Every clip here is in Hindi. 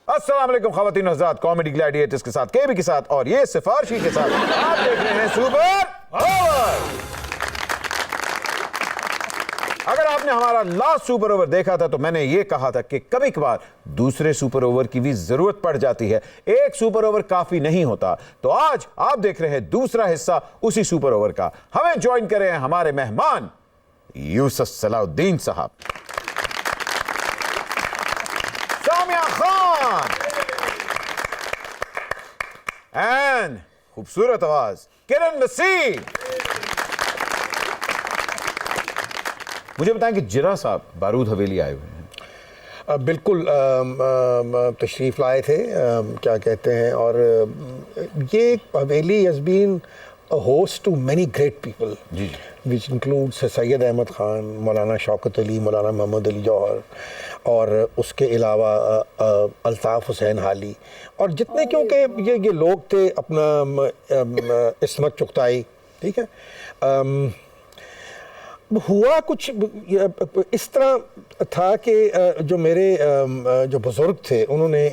अस्सलाम वालेकुम ख़वातीन और हज़रात, कॉमेडी ग्लैडिएटर्स के साथ, केबी के साथ और ये सिफारशी के साथ आप देख रहे हैं सुपर ओवर। अगर आपने हमारा लास्ट सुपर ओवर देखा था तो मैंने ये कहा था कि कभी कभार दूसरे सुपर ओवर की भी जरूरत पड़ जाती है, एक सुपर ओवर काफी नहीं होता। तो आज आप देख रहे हैं दूसरा हिस्सा उसी सुपर ओवर का। हमें ज्वाइन करें हमारे मेहमान यूसुफ सलाउद्दीन साहब, सामिया खान एंड खूबसूरत आवाज किरण नसीर। मुझे बताएं कि जिरा साहब बारूद हवेली आए हुए हैं। बिल्कुल तशरीफ़ लाए थे, क्या कहते हैं, और ये haveli has been a host to many great people which includes Syed Ahmed Khan, Maulana Shaukat Ali, मौलाना मोहम्मद अली जौहर, और उसके अलावा अल्ताफ़ हुसैन हाली, और जितने, क्योंकि ये लोग थे, अपना इस्मत चुगताई, ठीक है। हुआ कुछ इस तरह था कि जो मेरे जो बुज़ुर्ग थे उन्होंने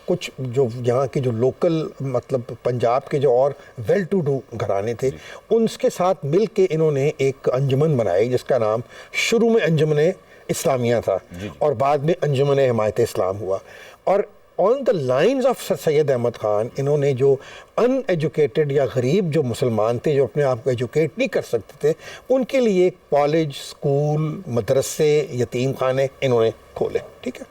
कुछ जो यहाँ के जो लोकल, मतलब पंजाब के जो और वेल टू डू घराने थे, उनके साथ मिल के इन्होंने एक अंजुमन बनाई जिसका नाम शुरू में अंजुमन इस्लामिया था और बाद में अंजुमन हिमायत इस्लाम हुआ। और on the lines of Syed Ahmed Khan इन्होंने जो अनएजुकेटेड या गरीब जो मुसलमान थे, जो अपने आप को एजुकेट नहीं कर सकते थे, उनके लिए कॉलेज, स्कूल, मदरसे, यतीम खाने इन्होंने खोले, ठीक है।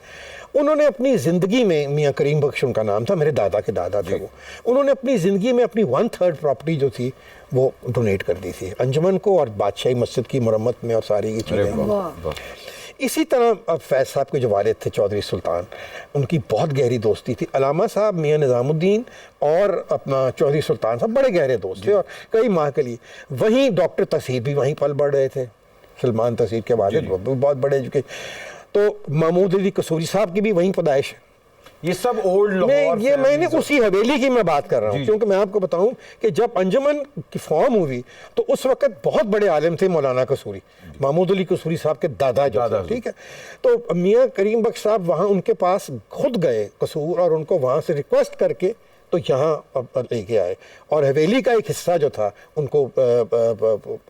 उन्होंने अपनी ज़िंदगी में, मियाँ करीम बख्श उनका नाम था, मेरे दादा के दादा थे वो, उन्होंने अपनी ज़िंदगी में अपनी 1/3 प्रॉपर्टी जो थी वो डोनेट कर दी थी अंजुमन को और बादशाही मस्जिद की मरम्मत में और सारी ये चीज़ें। इसी तरह अब फैज़ साहब के जो वालिद थे चौधरी सुल्तान, उनकी बहुत गहरी दोस्ती थी। अलामा साहब, मियाँ निज़ामुद्दीन और अपना चौधरी सुल्तान साहब बड़े गहरे दोस्त थे और कई माह के लिए। वहीं डॉक्टर तसीर भी वहीं पल बढ़ रहे थे, सलमान तसीर के वालिद, वो बहुत बड़े एजुकेट। तो महमूद अली कसूरी साहब की भी वहीं पैदाइश है। ये सब ओल्ड लाहौर, ये मैंने उसी हवेली की मैं बात कर रहा हूँ, क्योंकि मैं आपको बताऊं कि जब अंजुमन की फॉर्म हुई तो उस वक्त बहुत बड़े आलिम थे मौलाना कसूरी, महमूद अली कसूरी साहब के दादा जो थे, ठीक है। तो मियाँ करीम बख्श साहब वहाँ उनके पास खुद गए कसूर और उनको वहाँ से रिक्वेस्ट करके तो यहाँ लेके आए और हवेली का एक हिस्सा जो था उनको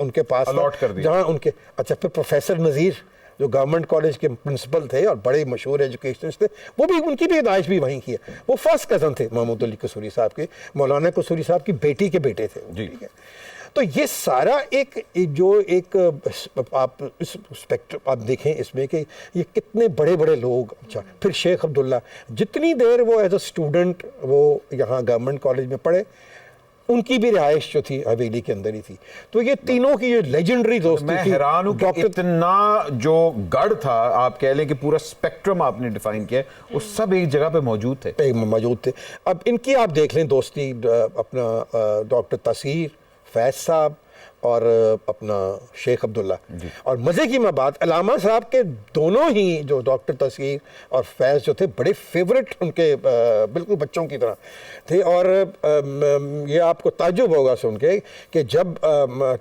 उनके पास अलॉट कर दिया, जहाँ उनके। अच्छा, फिर प्रोफेसर नज़ीर जो गवर्नमेंट कॉलेज के प्रिंसिपल थे और बड़े मशहूर एजुकेशनिस्ट थे, वो भी, उनकी भी पैदाइश भी वहीं की है। वो फर्स्ट कज़न थे महमूद अली कसूरी साहब के, मौलाना कसूरी साहब की बेटी के बेटे थे, ठीक है। तो ये सारा एक जो एक आप इस स्पेक्ट्रम आप देखें इसमें कि ये कितने बड़े बड़े लोग। अच्छा, फिर शेख अब्दुल्ला, जितनी देर वो एज अ स्टूडेंट वो यहाँ गवर्नमेंट कॉलेज में पढ़े, उनकी भी रिहाइश जो थी हवेली के अंदर ही थी। तो ये तीनों की जो लेजेंडरी दोस्ती मैं हैरान हूं कि इतना जो गढ़ था, आप कह लें कि पूरा स्पेक्ट्रम आपने डिफाइन किया, वो सब एक जगह पे मौजूद थे। अब इनकी आप देख लें दोस्ती, अपना डॉक्टर तसीर, फैज़ साहब और अपना शेख अब्दुल्ला। और मज़े की मैं बात, अलामा साहब के दोनों ही जो डॉक्टर तसीर और फैज़ जो थे बड़े फेवरेट उनके, बिल्कुल बच्चों की तरह थे। और ये आपको ताज्जुब होगा सुन के कि जब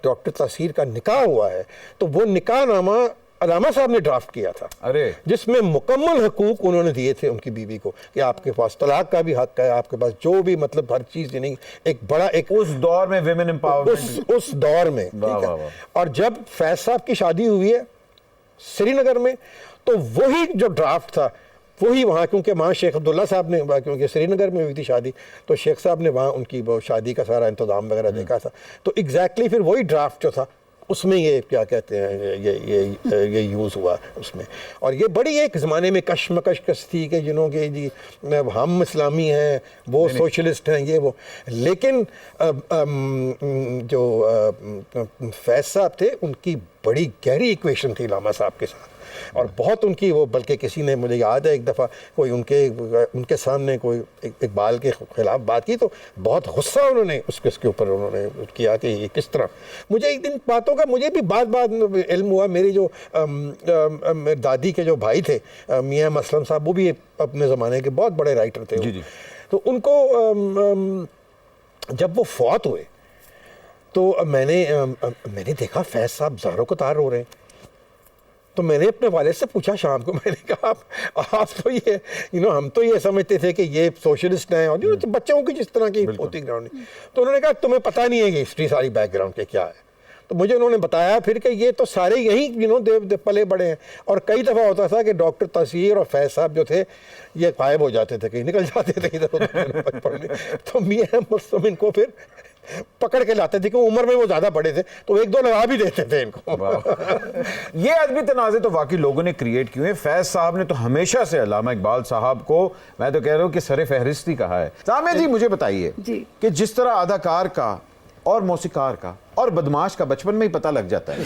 डॉक्टर तसीर का निकाह हुआ है तो वो निकाहनामा अलामा साहब ने ड्राफ्ट किया था, अरे, जिसमें मुकम्मल हकूक उन्होंने दिए थे उनकी बीवी को कि आपके पास तलाक का भी हक है, आपके पास जो भी, मतलब हर चीज़ नहीं, एक बड़ा एक उस दौर में विमेन एम्पावरमेंट, उस दौर में, ठीक है। और जब फैज़ साहब की शादी हुई है श्रीनगर में, तो वही जो ड्राफ्ट था वही वहाँ, क्योंकि वहाँ शेख अब्दुल्ला साहब ने, क्योंकि श्रीनगर में हुई थी शादी, तो शेख साहब ने वहाँ उनकी वो शादी का सारा इंतज़ाम वगैरह देखा था। तो एग्जैक्टली फिर वही ड्राफ्ट जो था उसमें ये क्या कहते हैं, ये यूज़ हुआ उसमें। और ये बड़ी एक ज़माने में कशमकश थी कि जिन्होंने जी हम इस्लामी हैं, वो सोशलिस्ट हैं, ये वो। लेकिन जो फैज़ साहब थे उनकी बड़ी गहरी इक्वेशन थी लामा साहब के साथ, और बहुत उनकी वो, बल्कि किसी ने, मुझे याद है एक दफ़ा कोई उनके सामने कोई इकबाल के ख़िलाफ़ बात की तो बहुत गुस्सा उन्होंने उसके ऊपर उन्होंने किया कि ये किस तरह। मुझे इन बातों का मुझे भी बाद इल्म हुआ। मेरी जो मेरी दादी के जो भाई थे मियाँ मसलम साहब, वो भी अपने ज़माने के बहुत बड़े राइटर थे। जी। तो उनको जब वो फौत हुए तो मैंने देखा फैज़ साहब ज़ारो को तार रो रहे हैं। तो मैंने अपने वालिद से पूछा शाम को, मैंने कहा आप तो ये हम तो ये समझते थे कि ये सोशलिस्ट हैं और तो बच्चों की जिस तरह की होती ग्राउंड, तो उन्होंने कहा तुम्हें पता नहीं है कि हिस्ट्री सारी बैकग्राउंड के क्या है। तो मुझे उन्होंने बताया फिर कि ये तो सारे यही देव पले बड़े हैं, और कई दफ़ा होता था कि डॉक्टर तसीर और फैज साहब जो थे ये गायब हो जाते थे, कहीं निकल जाते थे इधर उधर बचपन में, तो मियां मुस्तफा इनको फिर पकड़ के लाते थे कि उम्र में वो ज़्यादा बड़े थे तो एक दो लगा भी देते थे इनको। ये अदबी तनाज़े तो वाकई लोगों ने क्रिएट किए हैं। फैज साहब ने तो हमेशा से अल्लामा इकबाल साहब को मैं तो कह रहा हूँ कि सरे फहरिस्त ही कहा है। सामिया जी मुझे बताइए कि जिस तरह अदाकार का और मौसीकार का और बदमाश का बचपन में ही पता लग जाता है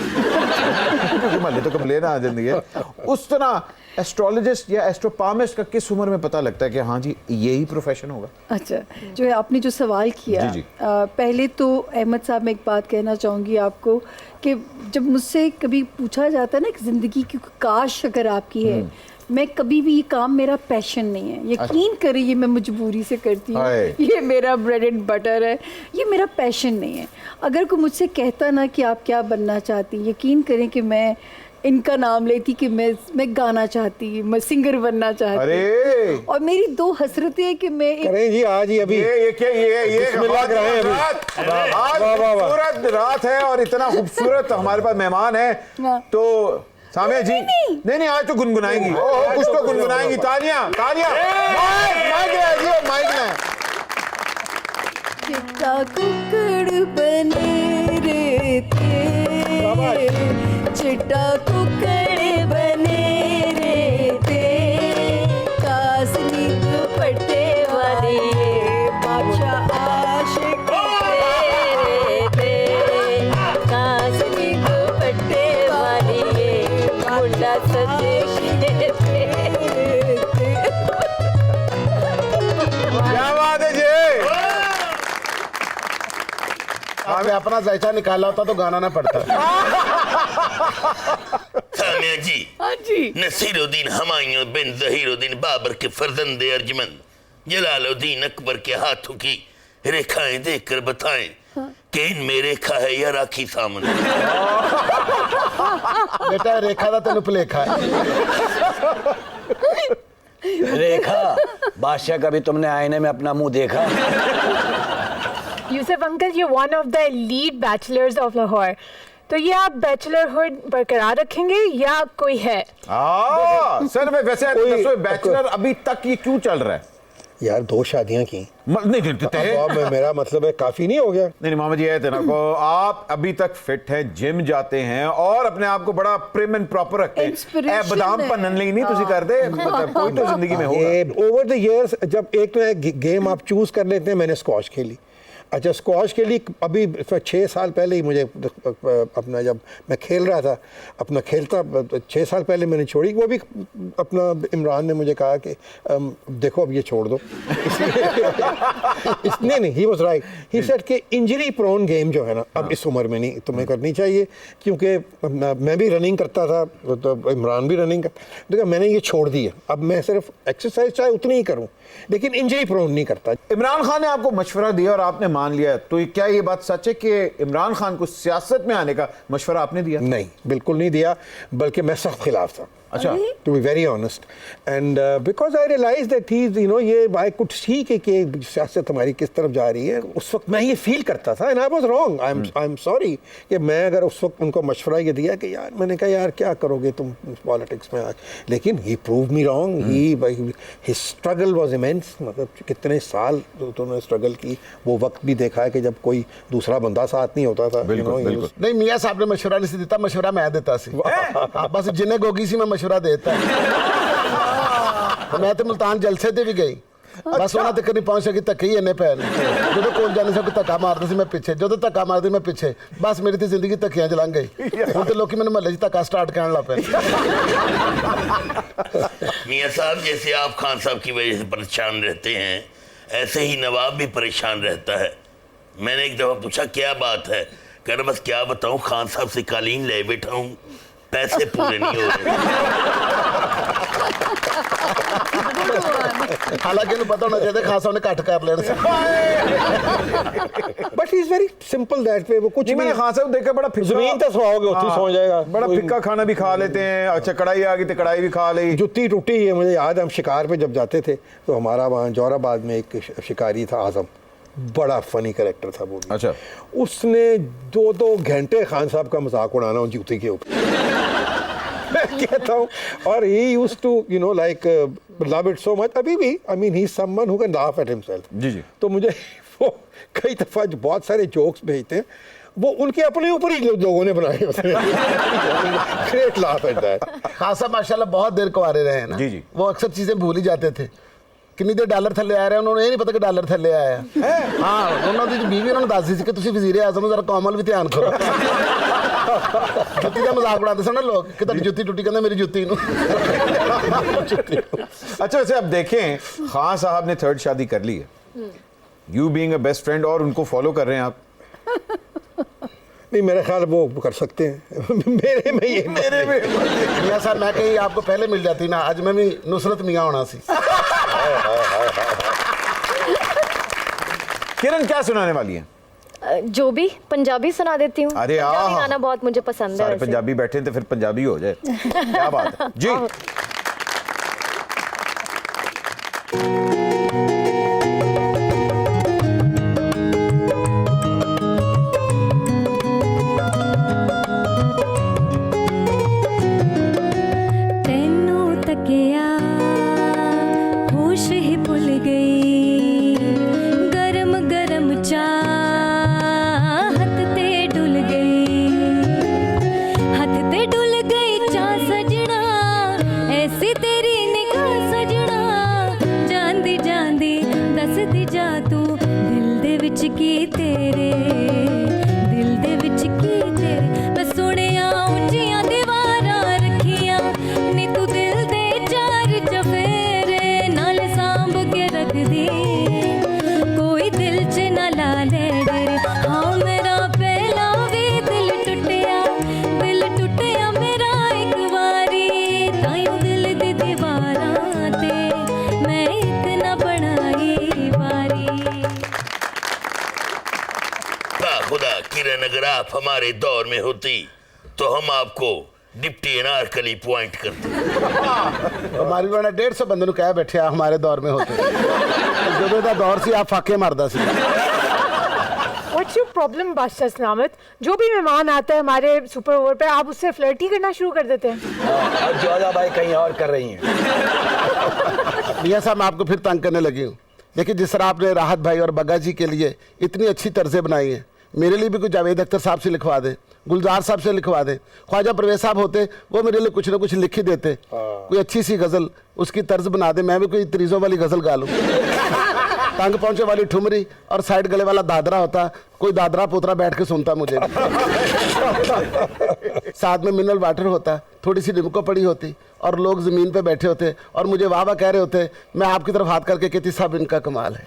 क्योंकि माली तो कब लेना आ जाती है, उस तरह एस्ट्रोलॉजिस्ट या एस्ट्रोपामिस्ट का किस उम्र में पता लगता है कि हाँ जी यही प्रोफेशन होगा? अच्छा, जो है आपने जो सवाल किया, जी। पहले तो अहमद साहब मैं एक बात कहना चाहूँगी आपको कि जब मुझसे कभी पूछा जाता है ना कि ज़िंदगी की काश अगर आपकी है, मैं कभी भी ये काम मेरा पैशन नहीं है, यकीन करिए ये मैं मजबूरी से करती हूँ, ये मेरा ब्रेड एंड बटर है, ये मेरा पैशन नहीं है। अगर कोई मुझसे कहता ना कि आप क्या बनना चाहती, यकीन करें कि मैं इनका नाम लेती कि मैं गाना चाहती, मैं सिंगर बनना चाहती। अरे और मेरी दो हसरतें हैं कि मैं करें जी आज ही अभी ये खूबसूरत रात है और इतना खूबसूरत हमारे पास मेहमान है, तो सामिया जी नहीं आज तो गुनगुनाएंगी, कुछ तो गुनगुनाएंगी। तानिया चिट्टा कुकड़ बने रे थे, चिट्टा कुकड़ बने रे थे, कासनी दुपट्टे वाले बादशाह आशिक तेरे थे, कासनी दुपट्टे वाले मुंडा सदेशी तेरे थे। क्या बात है जी, हमें अपना जायचा निकाला होता तो गाना ना पड़ता। सामिया जी, हाँ जी। नसीरुद्दीन हुमायूं बिन ज़हीरुद्दीन बाबर के फर्जंदे अर्जमंद जलालुद्दीन अकबर के हाथों की रेखाएं देखकर बताएं कि इनमें रेखा है या राखी सामने। बेटा रेखा था तेन भुलेखा है। रेखा बादशाह कभी तुमने आईने में अपना मुंह देखा? यूसुफ अंकल, ये one of the lead bachelors of Lahore, तो ये आप बैचलरहुड बरकरार रखेंगे या कोई है? सर मैं वैसे बैचलर अभी तक ये क्यों चल रहा है? यार 2 शादियां की नहीं मेरा मतलब है काफी नहीं हो गया? नहीं मामा जी है ना को आप अभी तक फिट हैं, जिम जाते हैं और अपने आप को बड़ा प्रिम एंड प्रॉपर रखते हैं। बदाम पन्नन ली नहीं तुसी कर दे, मतलब कोई तो जिंदगी में होगा। ओवर द इयर्स जब एक गेम आप चूज कर लेते हैं, मैंने स्क्वॉश खेली। अच्छा, स्क्वॉश के लिए अभी 6 साल पहले ही मुझे अपना जब मैं खेल रहा था, अपना खेलता 6 साल पहले मैंने छोड़ी। वो भी अपना इमरान ने मुझे कहा कि देखो अब ये छोड़ दो। नहीं he was right, he said कि इंजरी प्रोन गेम जो है ना अब इस उम्र में नहीं तुम्हें करनी चाहिए, क्योंकि मैं भी रनिंग करता था तो इमरान भी रनिंग देखा, मैंने ये छोड़ दी है। अब मैं सिर्फ एक्सरसाइज चाहे उतनी ही करूँ लेकिन इंजरी प्रोन नहीं करता। इमरान खान ने आपको मशवरा दिया और आपने मान लिया, तो क्या ये बात सच है कि इमरान खान को सियासत में आने का मशवरा आपने दिया? नहीं, बिल्कुल नहीं दिया, बल्कि मैं सख्त खिलाफ था। अच्छा, to be very honest, and because I realise that he ये आई कुड सी कि सियासत हमारी किस तरफ जा रही है। उस वक्त मैं ये फील करता था, and I was wrong. I am sorry कि मैं अगर उस वक्त उनको मशवरा ये दिया कि यार, मैंने कहा यार क्या करोगे तुम पॉलिटिक्स में आज, लेकिन he prove me wrong. He struggle was immense, मतलब कितने साल उन्होंने स्ट्रगल की। वो वक्त भी देखा है कि जब कोई दूसरा बंदा साथ नहीं होता था। नहीं, मियाँ साहब ने मशवरा नहीं देता, मशवरा मैं देता सी। बस जिन्हें गोगी सी मैं मशवरा देता। मैं तो मुल्तान जलसे ते भी गई, बस उन्होंने तक नहीं पहुंच सकी, धक्के ही इन्ने पै ने। जो कोल जाने से धक्का मारता सी मैं पीछे, जो धक्का मारती मैं पीछे, बस मेरी तो जिंदगी धक्कियां च लंघ गई। हुण तो लोग मैंने महल्ले च धक्का स्टार्ट करने लग पे। मियाँ साहब, जैसे आप खान साहब की वजह से परेशान रहते हैं, ऐसे ही नवाब भी परेशान रहता है। मैंने एक दफा पूछा क्या बात है, कह रहा बस क्या बताऊं, खान साहब से कालीन ले बैठा हूं, पैसे पूरे नहीं हो रहे। ਹਾਲਾਂਕਿ ਇਹਨੂੰ ਪਤਾ ਹੋਣਾ ਚਾਹੀਦਾ ਖਾਸ ਉਹਨੇ ਘੱਟ कर लेने से। But he is very simple that way, वो कुछ जी मैंने खान साहब देखा बड़ा फिक्का, जमीन तो सोओगे उठी हाँ, सो जाएगा, बड़ा फिक्का खाना भी खा लेते हैं। अच्छा कढ़ाई आ गई तो कढ़ाई भी खा ली। जुत्ती टूटी है, मुझे याद है हम शिकार पे जब जाते थे तो हमारा वहाँ जौहराबाद में एक शिकारी था आजम, बड़ा फनी कैरेक्टर था वो भी। अच्छा। उसने 2-2 घंटे खान साहब का मजाक उड़ाना उन जूती के ऊपर। मैं कहता हूँ, और he used to you know like love it so much. अभी भी I mean he is someone who can laugh at himself. जी जी। तो मुझे वो कई दफा जो बहुत सारे जोक्स भेजते हैं वो उनके अपने ऊपर ही लोगों ने बनाए होते हैं। Great laugh at that. Khan साहब माशाल्लाह बहुत देर कुंवारे रहे हैं ना। जी जी। वो अक्सर चीजें भूल ही जाते थे। कितनी देर डॉलर थल्ले आ रहे हैं उन्होंने ये नहीं पता कि डॉलर थल्ले आया है। हाँ उन्होंने जो बीवी उन्होंने दस दी सी कि तुसी वजीर आज़म जरा कोमल भी ध्यान करो। जुत्ती का मजाक उड़ाते सन ना लोग कि तेरी जुत्ती टूटी, कहते मेरी जुत्ती नूं। अच्छा वैसे अब देखें खान साहब ने 3rd शादी कर ली है, you being a best friend, और उनको फॉलो कर रहे हैं आप। नहीं मेरा ख्याल वो कर सकते हैं। मेरे में ये मेरे में मियां साहब मैं कहीं आपको पहले मिल जाती ना, आज मैं भी नुसरत मियां होना सी। किरण क्या सुनाने वाली है? जो भी पंजाबी सुना देती हूँ। अरे पंजाबी आहा। गाना बहुत मुझे पसंद है सारे वैसे। पंजाबी बैठे हैं तो फिर पंजाबी हो जाए। क्या बात है जी। तेनू तकिया होश ही भुल गई, गरम गरम चाह हथ ते डुल गई, हथ ते डुल गई चाह सजना, ऐसी तेरी निगाह सजना, जांदी जांदी दसदी जा तू दिल दे विच की तेरे, दिल दे विच की तेरे। मैं सुनिया उच्चियां दीवारां रखियां नी तू दिल दे चार चफेरे, नाल सांभ के रख दी कोई दिल च ना ला ले डरे। हाँ मेरा पहला भी दिल टुटिया मेरा एक वारी, तायूं दिल दी दीवारां ते मैं एक ना बनाई बारी। खुदा किरण अगर आप हमारे दौर में होती तो हम आपको डिप्टी अनारकली पॉइंट करते। हमारी बड़ा 150 बंदे नु कह बैठे हमारे दौर में होते। जो दा दौर सी आप फाके मारदा सी। What's your problem बादशाह सलामत? जो भी मेहमान आता है हमारे सुपर ओवर पे आप उससे फ्लर्टी करना शुरू कर देते हैं। और जोधा भाई कहीं और कर रही हैं। मियां साहब मैं आपको फिर तंग करने लगी हूँ। देखिए जिस तरह आपने राहत भाई और बग्गा जी के लिए इतनी अच्छी तर्जें बनाई हैं, मेरे लिए भी कुछ जावेद अख्तर साहब से लिखवा दे, गुलजार साहब से लिखवा दे। ख्वाजा परवेज साहब होते वो मेरे लिए कुछ ना कुछ लिख ही देते। कोई अच्छी सी गज़ल उसकी तर्ज बना दे, मैं भी कोई तरीज़ों वाली गज़ल गा लूँ। तंग पहुंचे वाली ठुमरी और साइड गले वाला दादरा होता, कोई दादरा पोतरा बैठ के सुनता मुझे। साथ में मिनरल वाटर होता, थोड़ी सी लिमको पड़ी होती और लोग ज़मीन पे बैठे होते और मुझे वाह वाह कह रहे होते। मैं आपकी तरफ हाथ करके कहती साहब इनका कमाल है।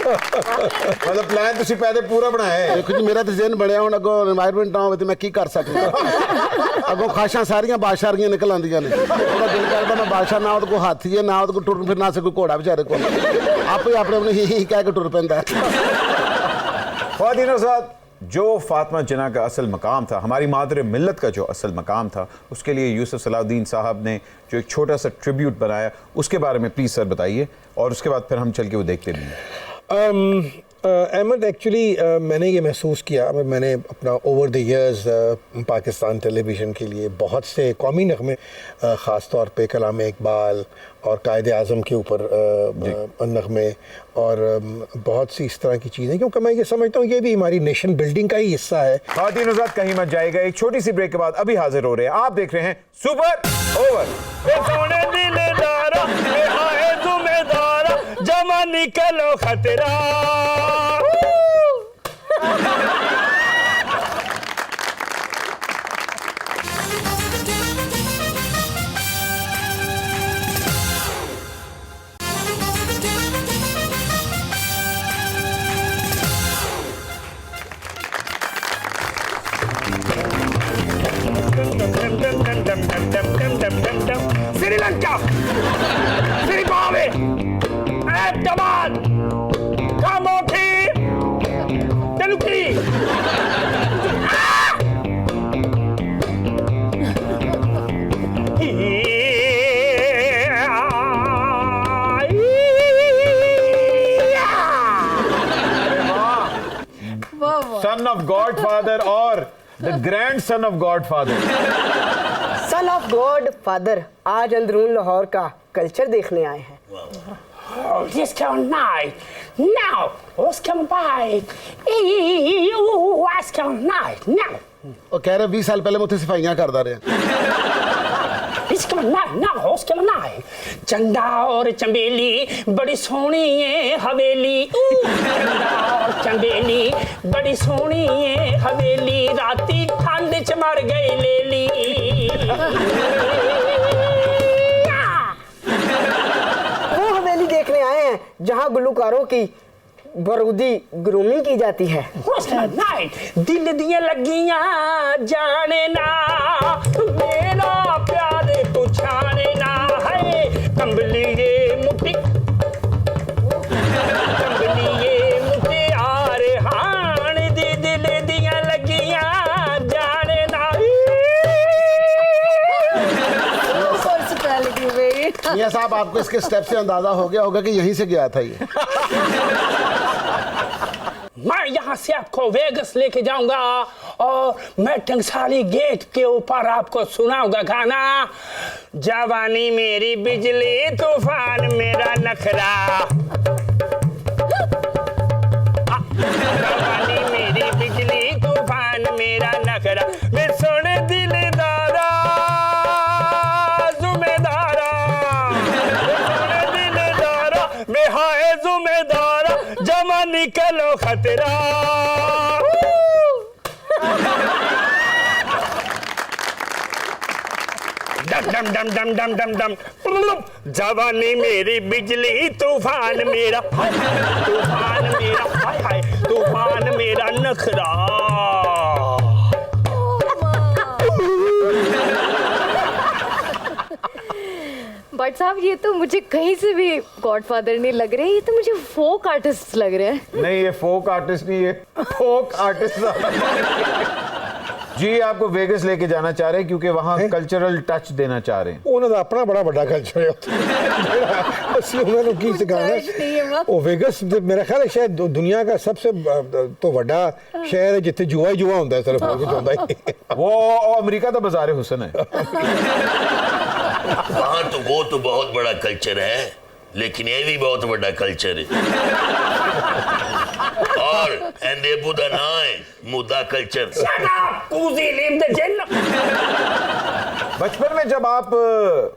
मतलब प्लान तुसी पहले पूरा बनाया है। देखो जी मेरा तो जहन बनया हुण अगों एनवायरनमेंट ना होवे ते मैं की कर सकदा। अगों खाशां सारियां बादशाहियां निकल आंदियां ने। ओहदा दिल करदा मैं बादशाह ना ओहदे कोल हाथी है ना ओहदे कोल टुर फिरना से कोई घोड़ा बेचारे कोल, आपे अपने अपने ही कह के टुर पैंदा। ख्वातीन साहब जो फातिमा जिन्ना का असल मकाम था, हमारी मादर मिल्लत का जो असल मकाम था, उसके लिए यूसुफ सलाहुद्दीन साहब ने जो एक छोटा सा ट्रिब्यूट बनाया उसके बारे में प्लीज़ सर बताइए, और उसके बाद फिर हम चल के वो देखते भी हैं। अहमद एक्चुअली मैंने ये महसूस किया, मैंने अपना over the years Pakistan television के लिए बहुत से कौमी नग़मे ख़ास तौर पे कलाम इकबाल और कायद आज़म के ऊपर नग़मे और बहुत सी इस तरह की चीज़ें, क्योंकि मैं ये समझता हूँ ये भी हमारी नेशन बिल्डिंग का ही हिस्सा है। ख्वातीन हज़रात कहीं मत जाएगा, एक छोटी सी ब्रेक के बाद अभी हाजिर हो रहे हैं। आप देख रहे हैं सुपर ओवर। जमा निकलो खतरा। Blanca, Siripave, Etaban, Kamoki, Teluki. Son of godfather और the grand son of godfather. Son of godfather आज अंदरून लाहौर का कल्चर देखने आए हैं। Oscar night, now Oscar night, Oscar night, now. ਉਹ ਕਹਿ ਰਹੇ 20 ਸਾਲ ਪਹਿਲੇ ਮੈਂ ਉੱਥੇ ਸਫਾਈਆਂ ਕਰਦਾ ਰਿਹਾ। Oscar night, now Oscar night. चंदा और चंबेली बड़ी सोहनी है हवेली। चंदा और चंबेली बड़ी सोहनी है हवेली, राती ठंड च मर गई लेली। वो हवेली देखने आए हैं जहाँ गुलकारों की बरूदी ग्रूमिंग की जाती है। दिल दिया लगियां जाने ना, मेरा प्यार तू छाने ना है। कंबली ये मुट्ठी, कंबली ये मुट्ठी आरे हान दी, दिल दिया लगियां जाने ना। मियां साहब आपको इसके स्टेप से अंदाजा हो गया होगा कि यहीं से गया था ये। मैं यहाँ से आपको वेगस लेके जाऊंगा और मैं टंगसाली गेट के ऊपर आपको सुनाऊंगा गाना। जवानी मेरी बिजली तूफान मेरा नखरा, जवानी मेरी बिजली तूफान मेरा नखरा। मैं सुन दिलदारा जुमेदारा, सुन दिलदारा मैं हाय जुमेदारा, जमा निकलो खतरा। डम डम डम डम डम डम, जवानी मेरी बिजली तूफान मेरा, तूफान मेरा हाय हाय, तूफान मेरा नखरा। बट साहब ये तो मुझे कहीं से भी गॉडफादर नहीं लग रहे, ये तो मुझे फोक आर्टिस्ट लग रहे हैं। नहीं, ये फोक आर्टिस्ट नहीं, ये फोक आर्टिस्ट। जी आपको वेगस लेके जाना चाह रहे हैं क्योंकि वहाँ कल्चरल टच देना चाह रहे हैं। उन्होंने अपना बड़ा बड़ा कल्चर है ਅਸੀਂ ਉਹਨਾਂ ਨੂੰ ਕੀ ਸਿਖਾਣਾ। ਉਹ ਵੇਗਸ ਮੇਰਾ ਖਿਆਲ ਹੈ ਸ਼ਾਇਦ ਦੁਨੀਆ ਦਾ सबसे तो ਵੱਡਾ शहर है जिथे जुआ ही जुआ ਹੁੰਦਾ सिर्फ वो अमेरिका का बाजार हुसन है। वहाँ तो वो तो बहुत बड़ा कल्चर है, लेकिन ये भी बहुत बड़ा कल्चर है। और एंदे बुदा ना है मुद्दा कल्चर। बचपन में जब आप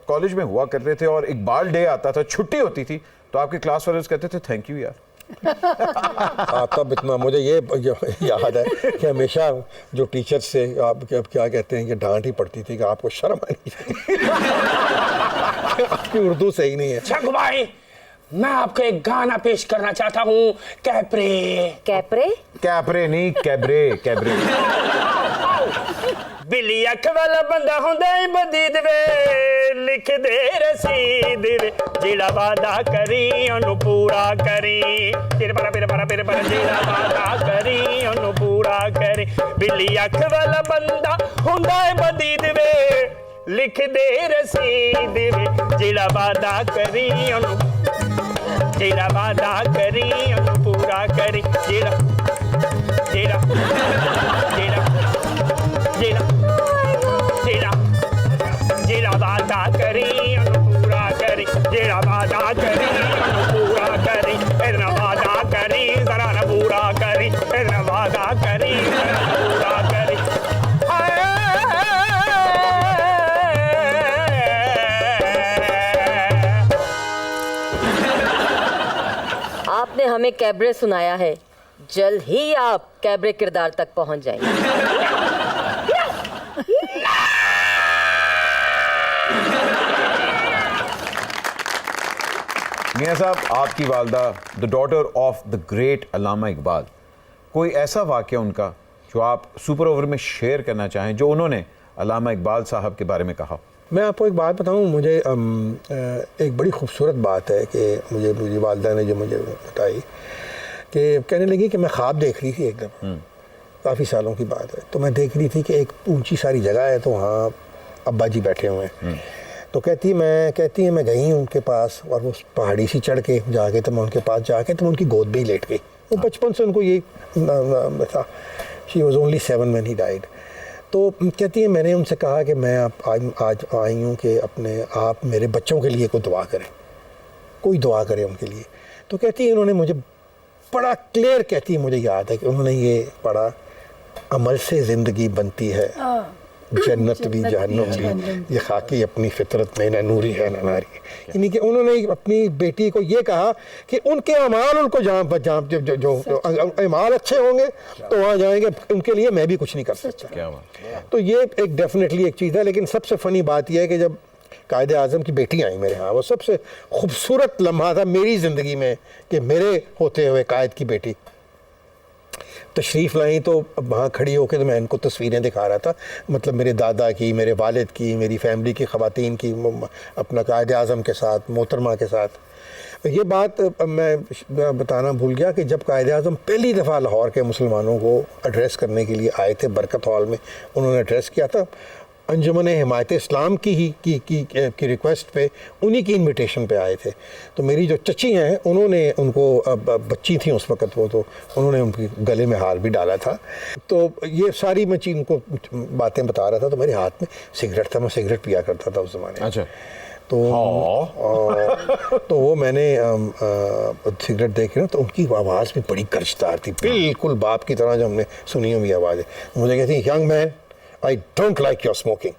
कॉलेज में हुआ करते थे और इकबाल डे आता था, छुट्टी होती थी, तो आपके क्लास वाले कहते थे थैंक यू यार। तब इतना मुझे ये याद है कि हमेशा जो टीचर से आप क्या कहते हैं कि डांट ही पड़ती थी कि आपको शर्म आनी चाहिए, आपकी उर्दू सही नहीं है। छक भाई, मैं आपको एक गाना पेश करना चाहता हूँ। कैप्रे कैप्रे कैप्रे नहीं, कैब्रे कैब्रे। बिल्ली अख वाला बंदा हुंदा है बदी दे, लिख दे रसीद वे, जेड़ा वादा करी ओनू पूरा करी। तेरे पर जेड़ा वादा करी ओनू पूरा करी। बिल्ली अख वाला बंदा हुंदा है बदी दे, लिख दे रसीद वे, जेड़ा वादा करी ओनू, जेड़ा वादा करी ओनू पूरा करी। जेड़ा जेड़ा जेड़ा जेड़ा जेड़ा जेड़ा वादा करी ओनू पूरा करी, जेड़ा वादा करी ओनू पूरा करी। इतना वादा करी जरा ना पूरा करी, इतना वादा करी जरा ना पूरा करी। आपने हमें कैबरे सुनाया है, जल्द ही आप कैबरे किरदार तक पहुंच जाएंगे। मियां साहब, आपकी वालदा the daughter of the great Allama Iqbal, कोई ऐसा वाक़या उनका जो आप सुपर ओवर में शेयर करना चाहें जो उन्होंने अल्लामा इकबाल साहब के बारे में कहा? मैं आपको एक बात बताऊं, मुझे एक बड़ी खूबसूरत बात है कि मुझे वालिदा ने जो मुझे बताई कि कहने लगी कि मैं ख्वाब देख रही थी एक दफ़ा, काफ़ी सालों की बात है, तो मैं देख रही थी कि एक ऊंची सारी जगह है, तो वहाँ अब्बा जी बैठे हुए हैं। तो कहती है मैं गई उनके पास और वो पहाड़ी सी चढ़ के जाके तो मैं उनके पास जाके तो मैं उनकी गोद में ही लेट गई। वो बचपन से उनको ये था, she was only 7 when he died. तो कहती है मैंने उनसे कहा कि मैं आज आई हूँ कि आप मेरे बच्चों के लिए कोई दुआ करें, कोई दुआ करें उनके लिए। तो कहती है उन्होंने मुझे बड़ा क्लियर, कहती है मुझे याद है कि उन्होंने ये पढ़ा, अमल से ज़िंदगी बनती है, जन्नत भी जहन्नम भी, ये खाकी अपनी फितरत में न नूरी है न नारी। यानी कि उन्होंने अपनी बेटी को ये कहा कि उनके अमाल उनको जो अमाल अच्छे होंगे तो वहाँ जाएंगे, उनके लिए मैं भी कुछ नहीं कर सकता। क्या बात। तो ये एक डेफिनेटली एक चीज़ है। लेकिन सबसे फ़नी बात यह है कि जब कायदे आज़म की बेटी आई मेरे यहाँ, वो सबसे खूबसूरत लम्हा था मेरी ज़िंदगी में कि मेरे होते हुए कायद की बेटी तशरीफ़ लाई। तो वहाँ खड़ी होकर तो मैं इनको तस्वीरें दिखा रहा था, मतलब मेरे दादा की, मेरे वालिद की, मेरी फैमिली की ख़वातीन की, अपना कायदे आज़म के साथ, मोहतरमा के साथ। ये बात मैं बताना भूल गया कि जब कायदे आज़म पहली दफ़ा लाहौर के मुसलमानों को एड्रेस करने के लिए आए थे, बरकत हॉल में उन्होंने एड्रेस किया था, अंजुमन हिमायत इस्लाम की रिक्वेस्ट पे, उन्हीं की इनविटेशन पे आए थे। तो मेरी जो चची हैं उन्होंने उनको, बच्ची थी उस वक़्त वो, तो उन्होंने उनके गले में हार भी डाला था। तो ये सारी मैं चीज़ उनको बातें बता रहा था। तो मेरे हाथ में सिगरेट था, मैं सिगरेट पिया करता था उस ज़माने में। अच्छा। तो वो मैंने सिगरेट देखी ना, तो उनकी आवाज़ भी बड़ी गर्जदार थी, बिल्कुल बाप की तरह जो हमने सुनी हुई आवाज़ है। मुझे कहती, young man I don't like your smoking.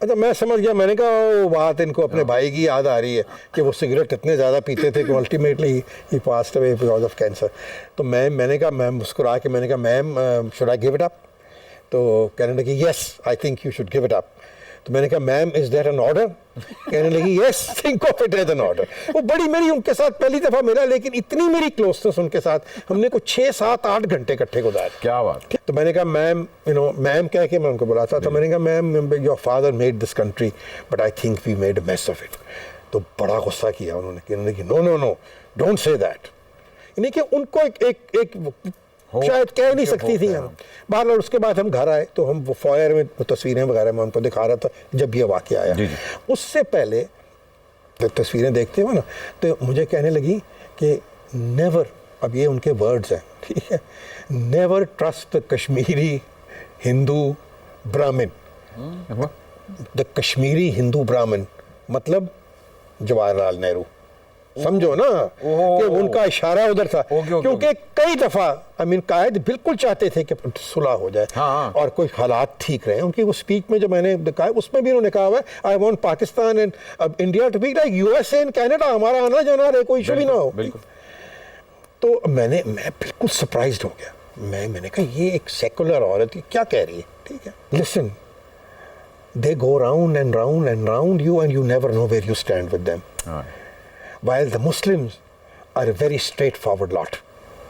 अच्छा, मैं समझ गया, मैंने कहा वो बात इनको अपने भाई की याद आ रही है कि वो सिगरेट इतने ज़्यादा पीते थे कि ultimately he passed away because of cancer. तो मैंने कहा, मैं मुस्कुरा के मैंने कहा, ma'am should I give it up? तो कहने लगी, yes I think you should give it up. तो मैंने कहा, ma'am is that an order? कहने लगी, yes think of it as an order. वो बड़ी मेरी उनके साथ पहली दफ़ा मिला, लेकिन इतनी मेरी क्लोजनेस उनके साथ, हमने कुछ 6, 7, 8 घंटे इकट्ठे गुजारे। क्या बात। तो मैंने कहा, मैम मैम कह के मैं उनको बुलाता था। मैंने कहा, ma'am your father made this country but I think we made a mess of it. तो बड़ा गुस्सा किया उन्होंने कि नो डोंट से दैट। यानी कि उनको एक शायद कह नहीं सकती थी हम। बाहर उसके बाद हम घर आए तो हम वो फॉयर में तस्वीरें वगैरह मैं उनको दिखा रहा था जब ये वाक़या आया। उससे पहले तस्वीरें देखते हुए ना, तो मुझे कहने लगी कि नेवर, अब ये उनके वर्ड्स हैं, ठीक है, never trust the Kashmiri Hindu ब्राह्मण। द कश्मीरी हिंदू ब्राह्मण मतलब जवाहरलाल नेहरू, समझो ना कि उनका इशारा उधर था। क्योंकि कई दफा कायद बिल्कुल चाहते थे कि सुलह हो जाए और कोई हालात ठीक रहे। उनकी वो स्पीच में जो मैंने कहा, उसमें भी उन्होंने कहा हुआ है, I want Pakistan and India to be like USA and Canada, हमारा आना जाना रहे, कोई इशू भी ना हो। तो मैं बिल्कुल सरप्राइज्ड हो गया। मैंने कहा, ये एक सेकुलर औरत क्या कह रही है, ठीक है। Listen, they go round and round and round you and you never know where you stand with them. While the Muslims are a very straightforward lot.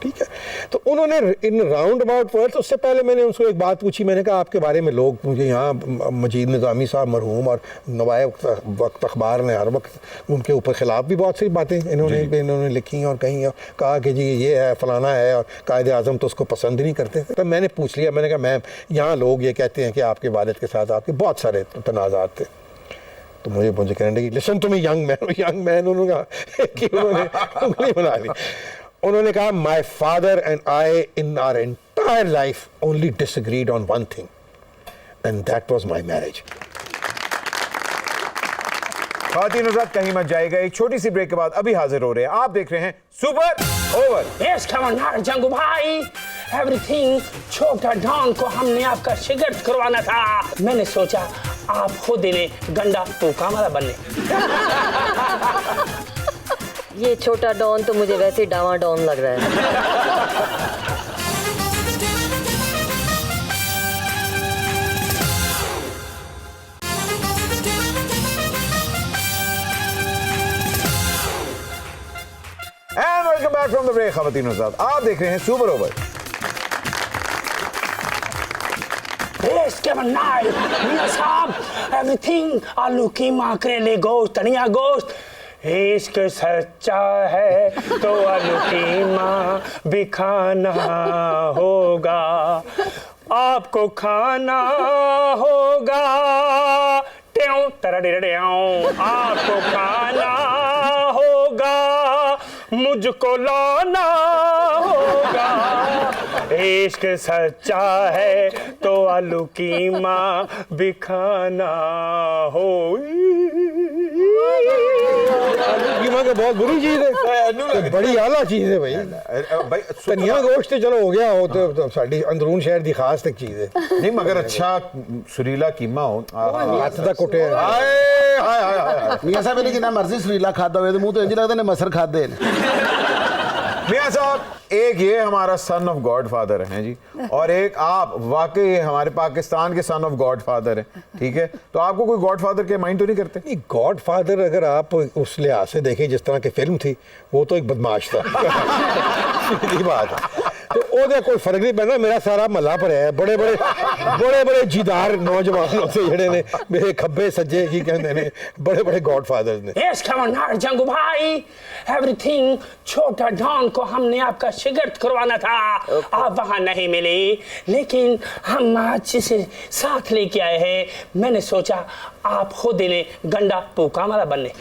ठीक है। तो उन्होंने इन राउंड अबाउट वर्ड्स, उससे पहले मैंने उनको एक बात पूछी। मैंने कहा, आपके बारे में लोग मुझे यहाँ, मजीद निज़ामी साहब मरहूम और नवाए वक्त अखबार ने हर वक्त उनके ऊपर ख़िलाफ़ भी बहुत सी बातें इन्होंने लिखी और कहीं, और कहा कि जी ये है फलाना है, और कायदे आज़म तो उसको पसंद ही नहीं करते थे। तो मैंने पूछ लिया, मैंने कहा, मैम यहाँ लोग ये कहते हैं कि आपके वालिद के साथ आपके बहुत सारे तनाज़ात थे। तो मुझे कहने लगी, listen to me young man, उन्होंने कहा कि उन्होंने उंगली बना ली। उन्होंने कहा, my father and I in our entire life only disagreed on one thing and that was my marriage. ख़वातीन हज़रात, कहीं मत जाएगा, एक छोटी सी ब्रेक के बाद अभी हाजिर हो रहे हैं। आप देख रहे हैं super over. Yes come on Jangu भाई, एवरीथिंग छोटा डॉन को हमने आपका शिकस्त करवाना था। मैंने सोचा आप खुद इन्हें गंडा टोका वाला बनने। ये छोटा डॉन तो मुझे वैसे डावा डॉन लग रहा है। And welcome back from the break. ख़वातीन हज़रात, आप देख रहे हैं सुपर ओवर। देश Kevin Knight, मियां साहब, everything, आलू कीमा, करेले गोश्त, धनिया गोश्त, इश्क सच्चा है तो आलू कीमा भी खाना होगा, आपको खाना होगा, ट्यों तरड़ेड़ेओं, आपको खाना होगा, मुझको लाना होगा, इश्क सच्चा है तो आलू कीमा भी खाना हो। कीमा तो बहुत बुरी चीज है, बड़ी आला चीज है भाई। धनिया गोश्त तो चलो हो गया, हो तो साड़ी अंदरून शहर दी खास तक चीज है। नहीं मगर अच्छा सुरीला कीमा हो, हाथ तक कुटे हैं। मियां साहब ने जिन्ना मर्जी सुरीला खाता हुए मुंह तो इंज लगता ने मसर खादे ने। मियां साहब एक ये हमारा सन ऑफ गॉड फादर है जी, और एक आप वाकई हमारे पाकिस्तान के सन ऑफ गॉड फादर है, ठीक है? तो आपको कोई गॉड फादर के माइंड तो नहीं करते? नहीं, गॉड फादर अगर आप उस लिहाज से देखें जिस तरह की फिल्म थी, वो तो एक बदमाश था। सीधी बात है, तो ओहदा कोई फर्क नहीं पैंदा। मेरा सारा महला पर है बड़े बड़े जीदार नौजवान होते जड़े ने, मेरे खब्बे सज्जे की कहते ने, बड़े बड़े गॉड फादर ने। यस कमन नार जंगू भाई, एवरीथिंग, छोटा डॉन को हमने आपका शिगिर्द करवाना था, आप वहां नहीं मिले, लेकिन हम आज इसे साथ लेके आए हैं। मैंने सोचा आप खुद इन्हें गंडा पूका वाला बनने।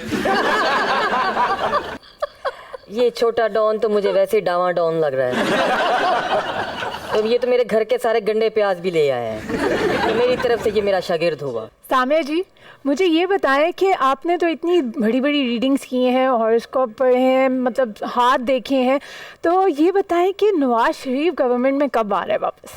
ये छोटा डॉन तो मुझे वैसे ही डावा डॉन लग रहा है। तो ये तो मेरे घर के सारे गंडे प्याज भी ले आया है, तो मेरी तरफ से ये मेरा शागिर्द होगा। सामिया जी, मुझे ये बताएं कि आपने तो इतनी बड़ी बड़ी रीडिंग्स किए हैं, हॉरोस्कोप पढ़े हैं, मतलब हाथ देखे हैं, तो ये बताएं कि नवाज शरीफ गवर्नमेंट में कब आ रहा है वापस?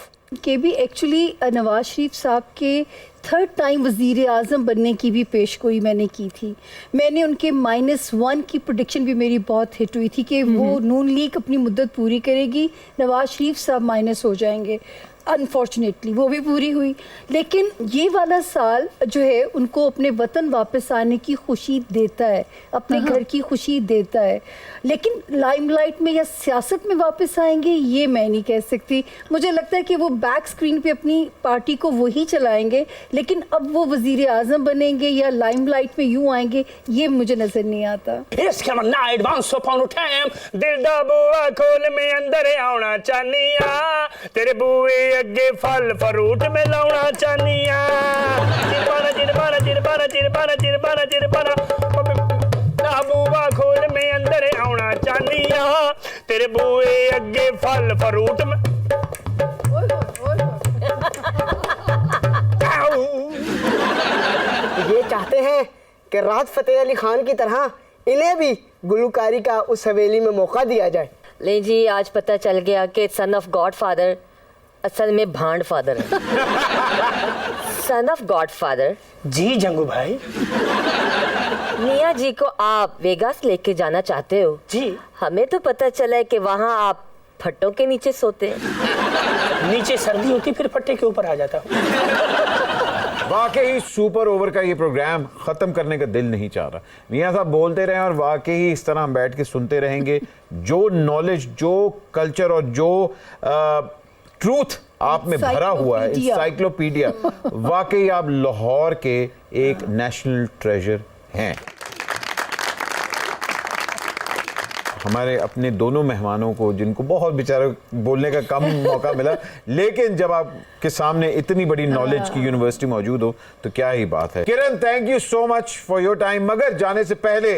के भी एक्चुअली नवाज शरीफ साहब के थर्ड टाइम वज़ीर आज़म बनने की भी पेशगोई मैंने की थी। मैंने उनके -1 की प्रेडिक्शन भी मेरी बहुत हिट हुई थी कि वो नून लीग अपनी मुद्दत पूरी करेगी, नवाज शरीफ साहब माइनस हो जाएंगे। अनफॉर्चुनेटली वो भी पूरी हुई, लेकिन ये वाला साल जो है उनको अपने वतन वापस आने की खुशी देता है, अपने घर की खुशी देता है। लेकिन लाइमलाइट में या सियासत में वापस आएंगे ये मैं नहीं कह सकती। मुझे लगता है कि वो बैक स्क्रीन पे अपनी पार्टी को वही चलाएंगे, लेकिन अब वो वज़ीर आज़म बनेंगे या लाइमलाइट में यूँ आएंगे ये मुझे नज़र नहीं आता। दिल दा बुआ खोल में अंदर आना चाहनिया, तेरे बुए अगे फल फ्रूट में लाउना चाहनिया, चिरपाना चिरपाना चिरपाना चिरपाना चिरपाना चिरपाना, बुआ खोल में अंदर आना चाहनिया, तेरे बुए अगे फल फ्रूट में। ये चाहते हैं कि राहत फतेह अली खान की तरह इन्हें भी गुलकारी का उस हवेली में मौका दिया जाए। ले जी, आज पता चल गया कि सन ऑफ गॉड फादर असल में भांड फादर है। सन ऑफ गॉड फादर जी जंगू भाई, मियाँ जी को आप वेगास लेके जाना चाहते हो जी। हमें तो पता चला है कि वहाँ आप फट्टों के नीचे सोते हैं। नीचे सर्दी होती फिर फट्टे के ऊपर आ जाता हूँ। वाकई सुपर ओवर का ये प्रोग्राम खत्म करने का दिल नहीं चाह रहा। मियां साहब बोलते रहे और वाकई इस तरह हम बैठ के सुनते रहेंगे। जो नॉलेज, जो कल्चर और जो ट्रूथ आप में भरा हुआ है, इंसाइक्लोपीडिया, वाकई आप लाहौर के एक नेशनल ट्रेजर हैं। हमारे अपने दोनों मेहमानों को, जिनको बहुत बेचारे बोलने का कम मौका मिला, लेकिन जब आपके सामने इतनी बड़ी नॉलेज की यूनिवर्सिटी मौजूद हो तो क्या ही बात है। Kiran, thank you so much for your time. मगर जाने से पहले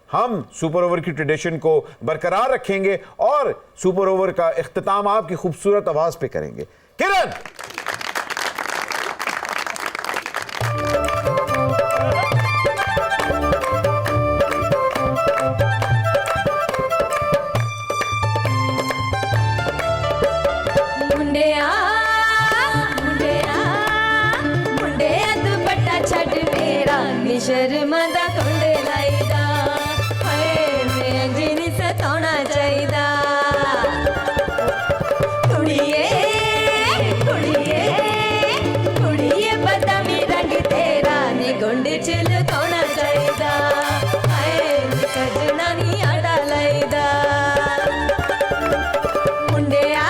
हम सुपर ओवर की ट्रेडिशन को बरकरार रखेंगे और सुपर ओवर का इख्तिताम आपकी खूबसूरत आवाज पे करेंगे। किरण, शर्मदा कुंडे लाईदा, हाय मैं जिनी सताना चाहिदा। कुड़िए कुड़िए कुड़िए बदामी रंग तेरा ने गुंडे चिल तोना चाहिदा, हाय सजना नी आड़ा लाईदा। मुंडिया